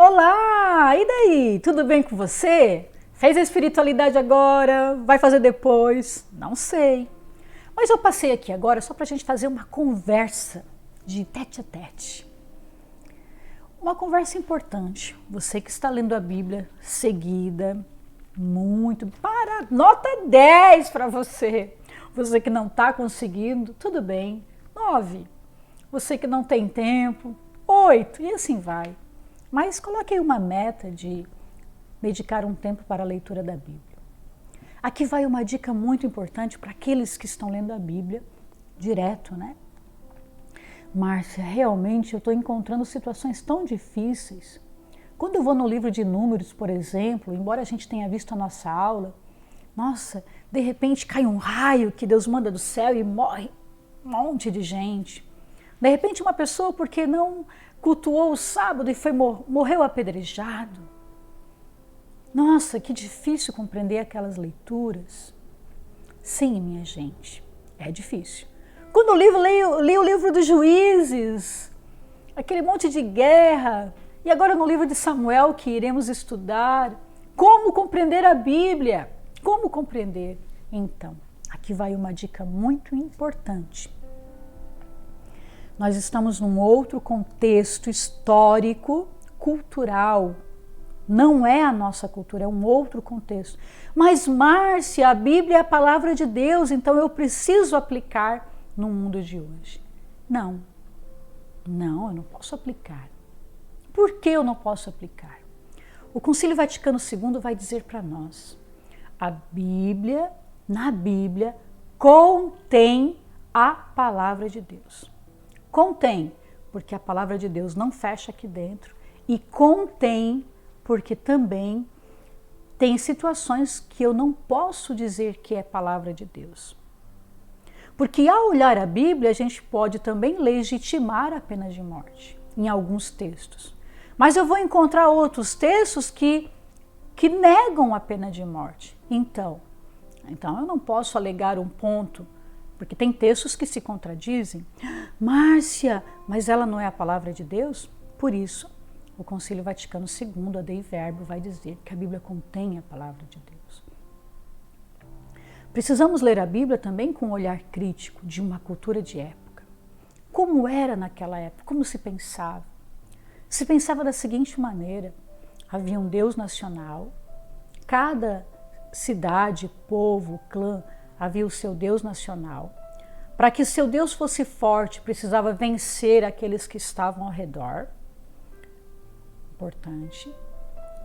Olá! E daí? Tudo bem com você? Fez a espiritualidade agora? Vai fazer depois? Não sei. Mas eu passei aqui agora só para a gente fazer uma conversa de tete a tete. Uma conversa importante. Você que está lendo a Bíblia seguida, muito, para, nota 10 para você. Você que não está conseguindo, tudo bem, 9. Você que não tem tempo, 8, e assim vai. Mas coloque aí uma meta de dedicar um tempo para a leitura da Bíblia. Aqui vai uma dica muito importante para aqueles que estão lendo a Bíblia direto, né? Márcia, realmente eu estou encontrando situações tão difíceis. Quando eu vou no livro de Números, por exemplo, embora a gente tenha visto a nossa aula, nossa, de repente cai um raio que Deus manda do céu e morre um monte de gente. De repente uma pessoa, porque não cultuou o sábado e morreu apedrejado. Nossa, que difícil compreender aquelas leituras. Sim, minha gente, é difícil. Quando eu li o livro dos Juízes, aquele monte de guerra, e agora no livro de Samuel que iremos estudar, como compreender a Bíblia? Como compreender? Então, aqui vai uma dica muito importante. Nós estamos num outro contexto histórico, cultural. Não é a nossa cultura, é um outro contexto. Mas, Márcia, a Bíblia é a palavra de Deus, então eu preciso aplicar no mundo de hoje. Não, eu não posso aplicar. Por que eu não posso aplicar? O Concílio Vaticano II vai dizer para nós, a Bíblia, na Bíblia, contém a palavra de Deus. Contém, porque a palavra de Deus não fecha aqui dentro, e contém, porque também tem situações que eu não posso dizer que é palavra de Deus. Porque ao olhar a Bíblia, a gente pode também legitimar a pena de morte, em alguns textos. Mas eu vou encontrar outros textos que negam a pena de morte. Então eu não posso alegar um ponto, porque tem textos que se contradizem. Márcia, mas ela não é a palavra de Deus? Por isso, o Concílio Vaticano II, a Dei Verbum, vai dizer que a Bíblia contém a palavra de Deus. Precisamos ler a Bíblia também com um olhar crítico de uma cultura de época. Como era naquela época? Como se pensava? Se pensava da seguinte maneira: havia um Deus nacional, cada cidade, povo, clã, havia o seu Deus nacional. Para que seu Deus fosse forte, precisava vencer aqueles que estavam ao redor. Importante.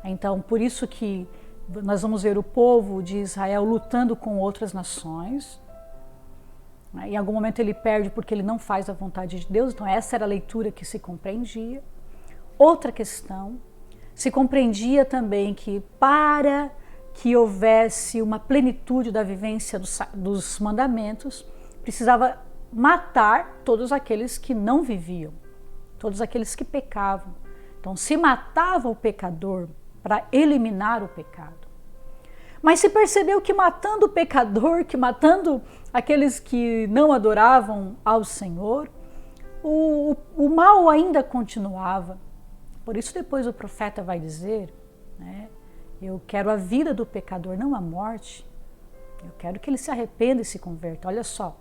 Então, por isso que nós vamos ver o povo de Israel lutando com outras nações. Em algum momento ele perde porque ele não faz a vontade de Deus. Então, essa era a leitura que se compreendia. Outra questão, se compreendia também que para que houvesse uma plenitude da vivência dos mandamentos, precisava matar todos aqueles que não viviam, todos aqueles que pecavam. Então, se matava o pecador para eliminar o pecado. Mas se percebeu que matando o pecador, que matando aqueles que não adoravam ao Senhor, o mal ainda continuava. Por isso depois o profeta vai dizer, né, eu quero a vida do pecador, não a morte. Eu quero que ele se arrependa e se converta. Olha só,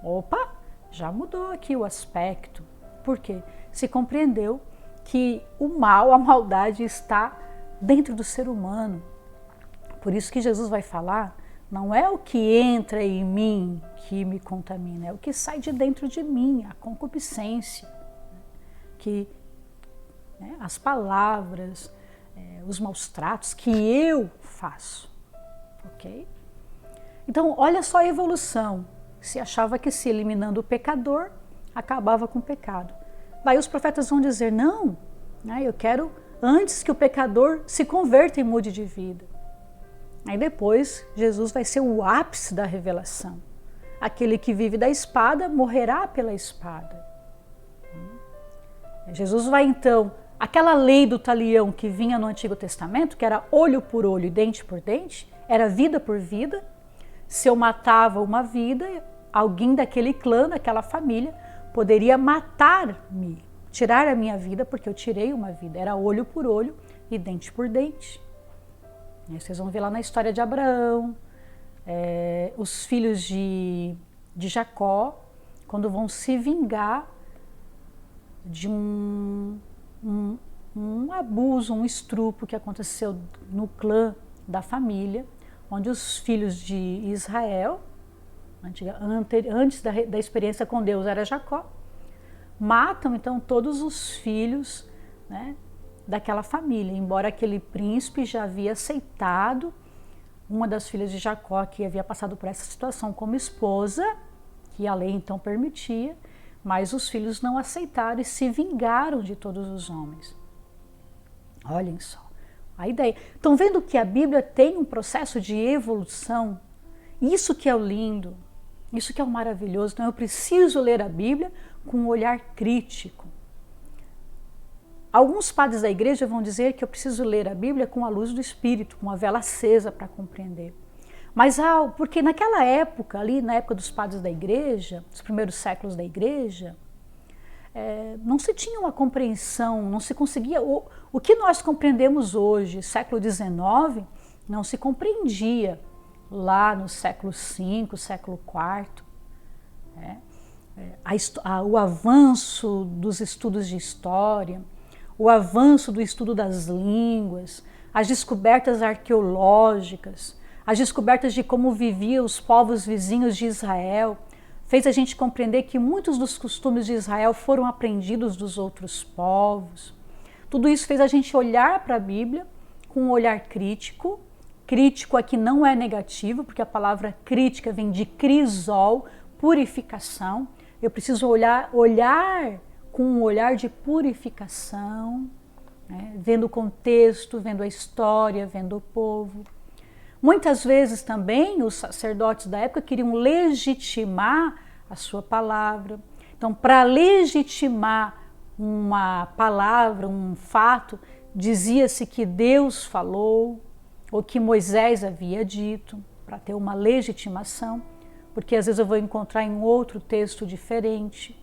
opa, já mudou aqui o aspecto. Por quê? Se compreendeu que o mal, a maldade está dentro do ser humano. Por isso que Jesus vai falar, não é o que entra em mim que me contamina, é o que sai de dentro de mim, a concupiscência, que as palavras, os maus tratos que eu faço, ok? Então, olha só a evolução. Se achava que se eliminando o pecador, acabava com o pecado. Daí os profetas vão dizer, não, eu quero antes que o pecador se converta e mude de vida. Aí depois, Jesus vai ser o ápice da revelação. Aquele que vive da espada, morrerá pela espada. Jesus vai então, aquela lei do talião que vinha no Antigo Testamento, que era olho por olho e dente por dente, era vida por vida. Se eu matava uma vida, alguém daquele clã, daquela família, poderia matar-me, tirar a minha vida, porque eu tirei uma vida. Era olho por olho e dente por dente. E vocês vão ver lá na história de Abraão, os filhos de Jacó, quando vão se vingar de um abuso, um estupro que aconteceu no clã da família, onde os filhos de Israel, antes da experiência com Deus, era Jacó, matam então todos os filhos, né, daquela família, embora aquele príncipe já havia aceitado uma das filhas de Jacó, que havia passado por essa situação como esposa, que a lei então permitia, mas os filhos não aceitaram e se vingaram de todos os homens. Olhem só a ideia. Estão vendo que a Bíblia tem um processo de evolução? Isso que é o lindo, isso que é o maravilhoso. Então eu preciso ler a Bíblia com um olhar crítico. Alguns padres da igreja vão dizer que eu preciso ler a Bíblia com a luz do Espírito, com a vela acesa para compreender. Mas porque naquela época, ali na época dos padres da igreja, os primeiros séculos da igreja, não se tinha uma compreensão, não se conseguia. O que nós compreendemos hoje, século XIX, não se compreendia lá no século V, século IV. O avanço dos estudos de história, o avanço do estudo das línguas, as descobertas arqueológicas, as descobertas de como viviam os povos vizinhos de Israel, fez a gente compreender que muitos dos costumes de Israel foram aprendidos dos outros povos. Tudo isso fez a gente olhar para a Bíblia com um olhar crítico. Crítico aqui não é negativo, porque a palavra crítica vem de crisol, purificação. Eu preciso olhar com um olhar de purificação, né? Vendo o contexto, vendo a história, vendo o povo. Muitas vezes também os sacerdotes da época queriam legitimar a sua palavra. Então, para legitimar uma palavra, um fato, dizia-se que Deus falou ou que Moisés havia dito, para ter uma legitimação, porque às vezes eu vou encontrar em outro texto diferente.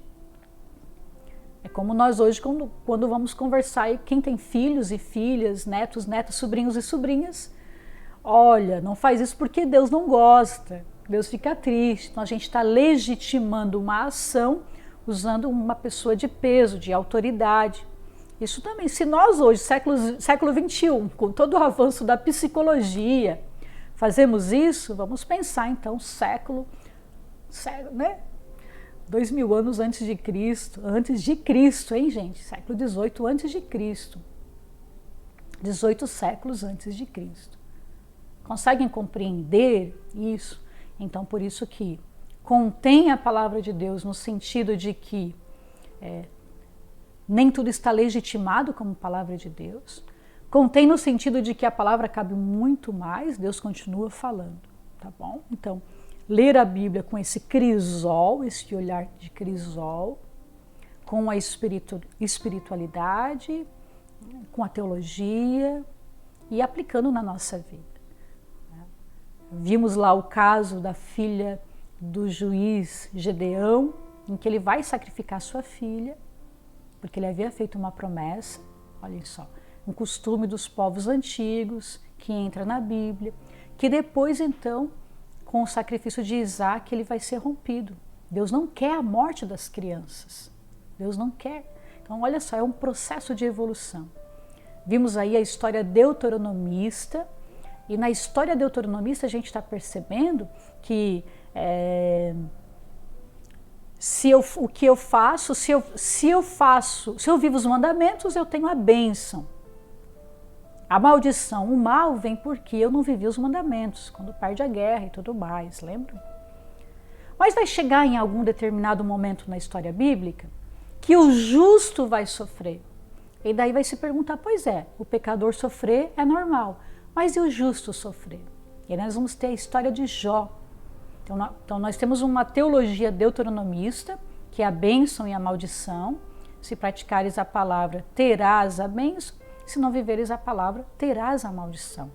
É como nós hoje, quando vamos conversar, e quem tem filhos e filhas, netos, netas, sobrinhos e sobrinhas, olha, não faz isso porque Deus não gosta, Deus fica triste. Então a gente está legitimando uma ação usando uma pessoa de peso, de autoridade. Isso também, se nós hoje, século XXI, com todo o avanço da psicologia, fazemos isso, vamos pensar então século, né? 2000 anos antes de Cristo, hein, gente? Século XVIII antes de Cristo. 18 séculos antes de Cristo. Conseguem compreender isso? Então, por isso que contém a palavra de Deus no sentido de que nem tudo está legitimado como palavra de Deus. Contém no sentido de que a palavra cabe muito mais, Deus continua falando, tá bom? Então, ler a Bíblia com esse crisol, esse olhar de crisol, com a espiritualidade, com a teologia e aplicando na nossa vida. Vimos lá o caso da filha do juiz Gedeão, em que ele vai sacrificar sua filha, porque ele havia feito uma promessa, olhem só, um costume dos povos antigos, que entra na Bíblia, que depois então, com o sacrifício de Isaac, ele vai ser rompido. Deus não quer a morte das crianças, Deus não quer. Então olha só, é um processo de evolução. Vimos aí a história deuteronomista, e na história deuteronomista a gente está percebendo que se eu vivo os mandamentos, eu tenho a bênção. A maldição, o mal vem porque eu não vivi os mandamentos, quando perde a guerra e tudo mais, lembram? Mas vai chegar em algum determinado momento na história bíblica que o justo vai sofrer. E daí vai se perguntar, pois é, o pecador sofrer é normal, mas e o justo sofrer? E aí nós vamos ter a história de Jó. Então nós temos uma teologia deuteronomista, que é a bênção e a maldição. Se praticares a palavra, terás a bênção. Se não viveres a palavra, terás a maldição.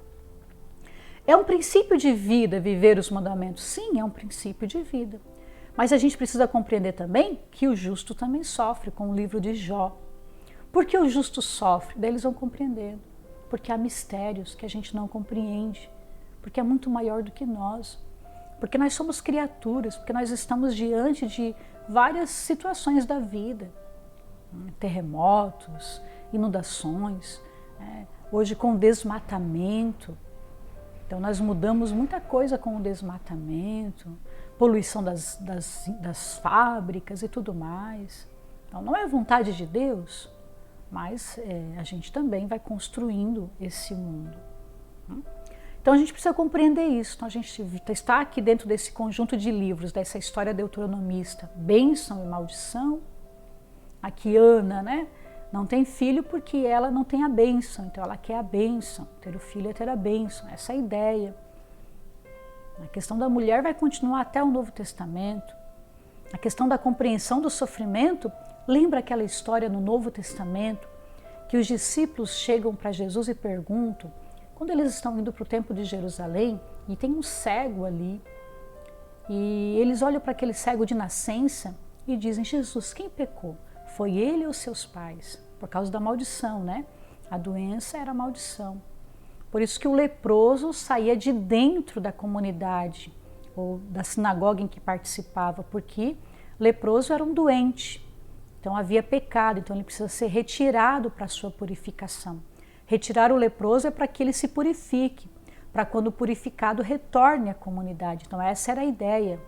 É um princípio de vida viver os mandamentos? Sim, é um princípio de vida. Mas a gente precisa compreender também que o justo também sofre, com o livro de Jó. Por que o justo sofre? Daí eles vão compreendendo. Porque há mistérios que a gente não compreende, porque é muito maior do que nós. Porque nós somos criaturas, porque nós estamos diante de várias situações da vida. Terremotos, inundações, hoje com desmatamento. Então nós mudamos muita coisa com o desmatamento, poluição das fábricas e tudo mais. Então não é vontade de Deus, mas a gente também vai construindo esse mundo. Então a gente precisa compreender isso. Então a gente está aqui dentro desse conjunto de livros, dessa história deuteronomista, bênção e maldição. Aqui Ana, né, não tem filho porque ela não tem a bênção, então ela quer a bênção. Ter o filho é ter a bênção, essa é a ideia. A questão da mulher vai continuar até o Novo Testamento. A questão da compreensão do sofrimento, lembra aquela história no Novo Testamento, que os discípulos chegam para Jesus e perguntam, quando eles estão indo para o templo de Jerusalém, e tem um cego ali, e eles olham para aquele cego de nascença e dizem, Jesus, quem pecou? Foi ele ou seus pais? Por causa da maldição, né? A doença era a maldição. Por isso que o leproso saía de dentro da comunidade, ou da sinagoga em que participava, porque leproso era um doente. Então havia pecado, então ele precisa ser retirado para a sua purificação. Retirar o leproso é para que ele se purifique, para quando purificado retorne à comunidade. Então essa era a ideia.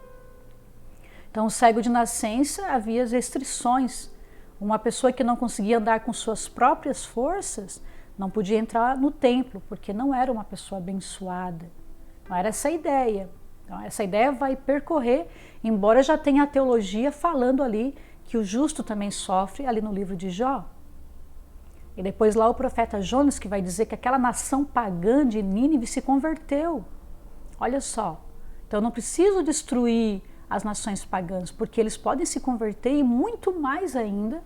Então o cego de nascença havia as restrições. Uma pessoa que não conseguia andar com suas próprias forças não podia entrar no templo, porque não era uma pessoa abençoada. Então era essa a ideia. Então essa ideia vai percorrer, embora já tenha a teologia falando ali que o justo também sofre, ali no livro de Jó. E depois lá o profeta Jonas que vai dizer que aquela nação pagã de Nínive se converteu. Olha só, então eu não preciso destruir as nações pagãs, porque eles podem se converter e muito mais ainda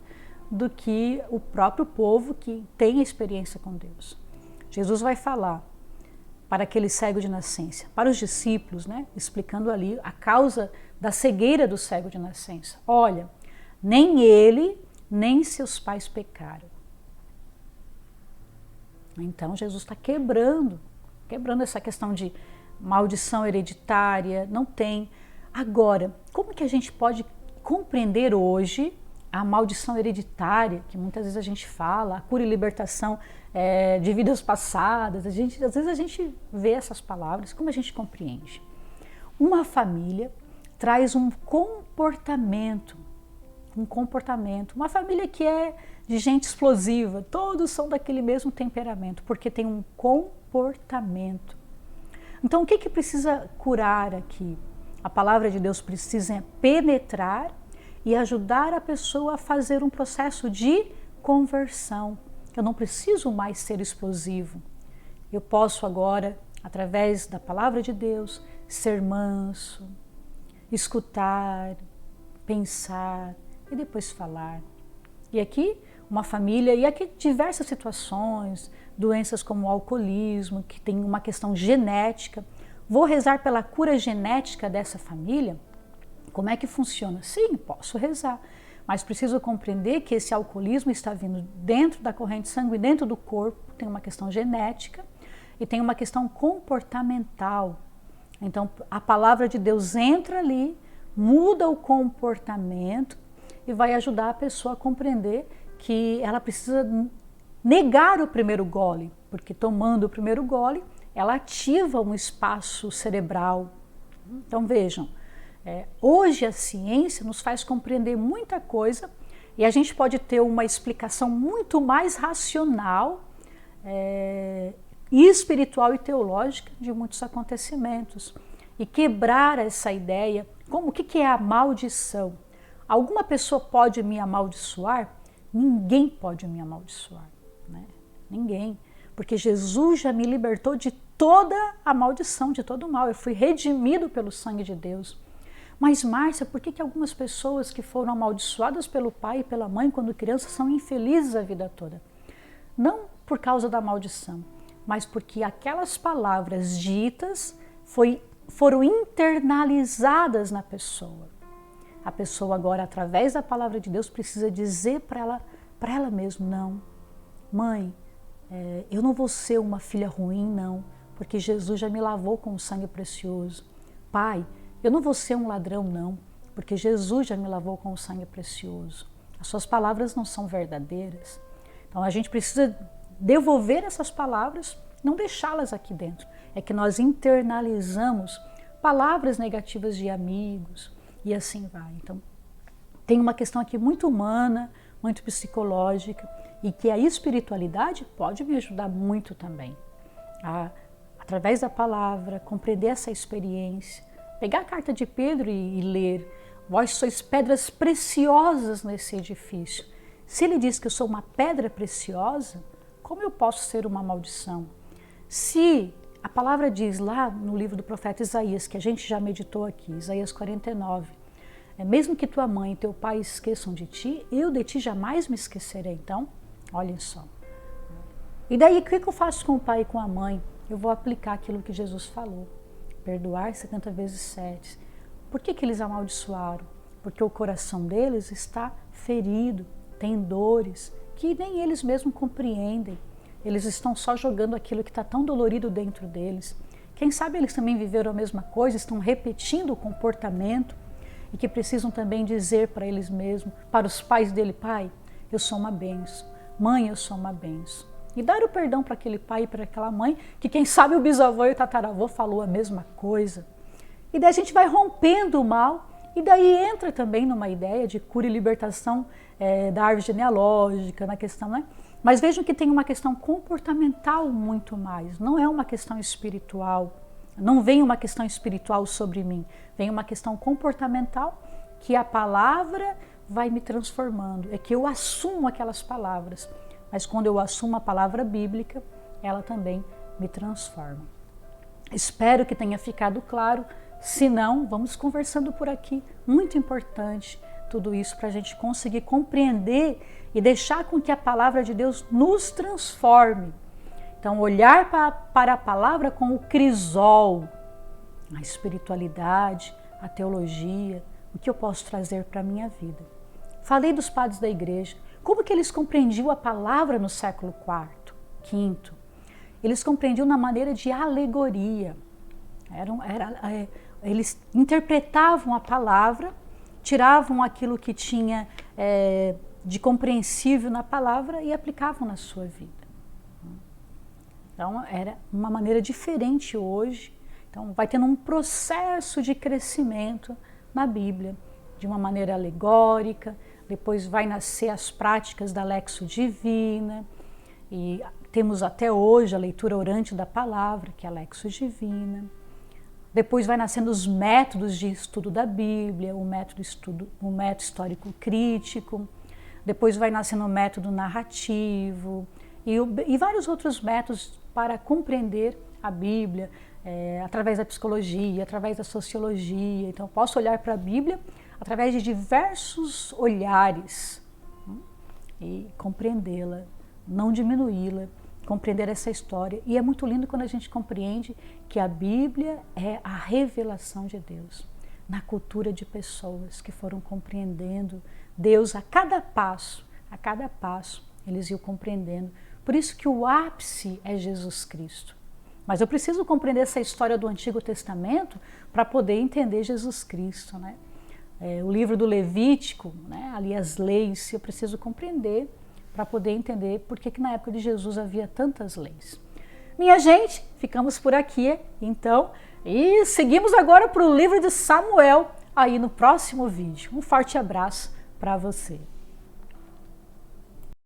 do que o próprio povo que tem experiência com Deus. Jesus vai falar para aquele cego de nascença, para os discípulos, né, explicando ali a causa da cegueira do cego de nascença. Olha, nem ele, nem seus pais pecaram. Então Jesus está quebrando essa questão de maldição hereditária, não tem. Agora, como que a gente pode compreender hoje a maldição hereditária, que muitas vezes a gente fala, a cura e libertação de vidas passadas, às vezes a gente vê essas palavras, como a gente compreende? Uma família traz um comportamento, uma família que é de gente explosiva, todos são daquele mesmo temperamento, porque tem um comportamento. Então o que precisa curar aqui? A palavra de Deus precisa penetrar e ajudar a pessoa a fazer um processo de conversão. Eu não preciso mais ser explosivo. Eu posso agora, através da palavra de Deus, ser manso, escutar, pensar e depois falar. E aqui uma família, e aqui diversas situações, doenças como o alcoolismo, que tem uma questão genética. Vou rezar pela cura genética dessa família? Como é que funciona? Sim, posso rezar, mas preciso compreender que esse alcoolismo está vindo dentro da corrente sanguínea, dentro do corpo, tem uma questão genética e tem uma questão comportamental. Então a palavra de Deus entra ali, muda o comportamento e vai ajudar a pessoa a compreender que ela precisa negar o primeiro gole, porque tomando o primeiro gole, ela ativa um espaço cerebral. Então vejam, hoje a ciência nos faz compreender muita coisa e a gente pode ter uma explicação muito mais racional, espiritual e teológica de muitos acontecimentos e quebrar essa ideia. O que é a maldição? Alguma pessoa pode me amaldiçoar? Ninguém pode me amaldiçoar, né? Ninguém, porque Jesus já me libertou de toda a maldição, de todo o mal. Eu fui redimido pelo sangue de Deus. Mas Márcia, por que algumas pessoas que foram amaldiçoadas pelo pai e pela mãe quando crianças são infelizes a vida toda? Não por causa da maldição, mas porque aquelas palavras ditas foram internalizadas na pessoa. A pessoa agora, através da palavra de Deus, precisa dizer para para ela mesma, não, mãe, eu não vou ser uma filha ruim, não, porque Jesus já me lavou com o sangue precioso. Pai, eu não vou ser um ladrão, não, porque Jesus já me lavou com o sangue precioso. As suas palavras não são verdadeiras. Então a gente precisa devolver essas palavras, não deixá-las aqui dentro. É que nós internalizamos palavras negativas de amigos e assim vai. Então tem uma questão aqui muito humana, muito psicológica, e que a espiritualidade pode me ajudar muito também. Através da palavra, compreender essa experiência, pegar a carta de Pedro e ler: vós sois pedras preciosas nesse edifício. Se ele diz que eu sou uma pedra preciosa, como eu posso ser uma maldição? Se a palavra diz lá no livro do profeta Isaías, que a gente já meditou aqui, Isaías 49, mesmo que tua mãe e teu pai esqueçam de ti, eu de ti jamais me esquecerei. Então, olhem só. E daí, o que eu faço com o pai e com a mãe? Eu vou aplicar aquilo que Jesus falou. Perdoar 70 vezes 7. Por que eles amaldiçoaram? Porque o coração deles está ferido, tem dores, que nem eles mesmos compreendem. Eles estão só jogando aquilo que está tão dolorido dentro deles. Quem sabe eles também viveram a mesma coisa, estão repetindo o comportamento e que precisam também dizer para eles mesmos, para os pais dele: pai, eu sou uma bênção, mãe, eu sou uma bênção. E dar o perdão para aquele pai e para aquela mãe, que quem sabe o bisavô e o tataravô falou a mesma coisa. E daí a gente vai rompendo o mal, e daí entra também numa ideia de cura e libertação da árvore genealógica, na questão, né? Mas vejam que tem uma questão comportamental muito mais, não é uma questão espiritual, não vem uma questão espiritual sobre mim, vem uma questão comportamental que a palavra vai me transformando, é que eu assumo aquelas palavras, mas quando eu assumo a palavra bíblica, ela também me transforma. Espero que tenha ficado claro, se não, vamos conversando por aqui, muito importante tudo isso para a gente conseguir compreender e deixar com que a palavra de Deus nos transforme. Então, olhar para a palavra com o crisol, a espiritualidade, a teologia, o que eu posso trazer para a minha vida. Falei dos padres da igreja, como que eles compreendiam a palavra no século IV, V? Eles compreendiam na maneira de alegoria. Eles interpretavam a palavra, tiravam aquilo que tinha de compreensível na palavra e aplicavam na sua vida. Então, era uma maneira diferente hoje. Então, vai tendo um processo de crescimento na Bíblia, de uma maneira alegórica, depois vai nascer as práticas da Lexio Divina, e temos até hoje a leitura orante da palavra, que é a Lexio Divina. Depois vai nascendo os métodos de estudo da Bíblia, o método histórico crítico. Depois vai nascendo o método narrativo e vários outros métodos para compreender a Bíblia, através da psicologia, através da sociologia. Então, posso olhar para a Bíblia através de diversos olhares e compreendê-la, não diminuí-la, compreender essa história. E é muito lindo quando a gente compreende que a Bíblia é a revelação de Deus na cultura de pessoas que foram compreendendo Deus a cada passo eles iam compreendendo. Por isso que o ápice é Jesus Cristo. Mas eu preciso compreender essa história do Antigo Testamento para poder entender Jesus Cristo, né? O livro do Levítico, né? Ali as leis, eu preciso compreender para poder entender por que na época de Jesus havia tantas leis. Minha gente, ficamos por aqui, então, e seguimos agora para o livro de Samuel, aí no próximo vídeo. Um forte abraço para você.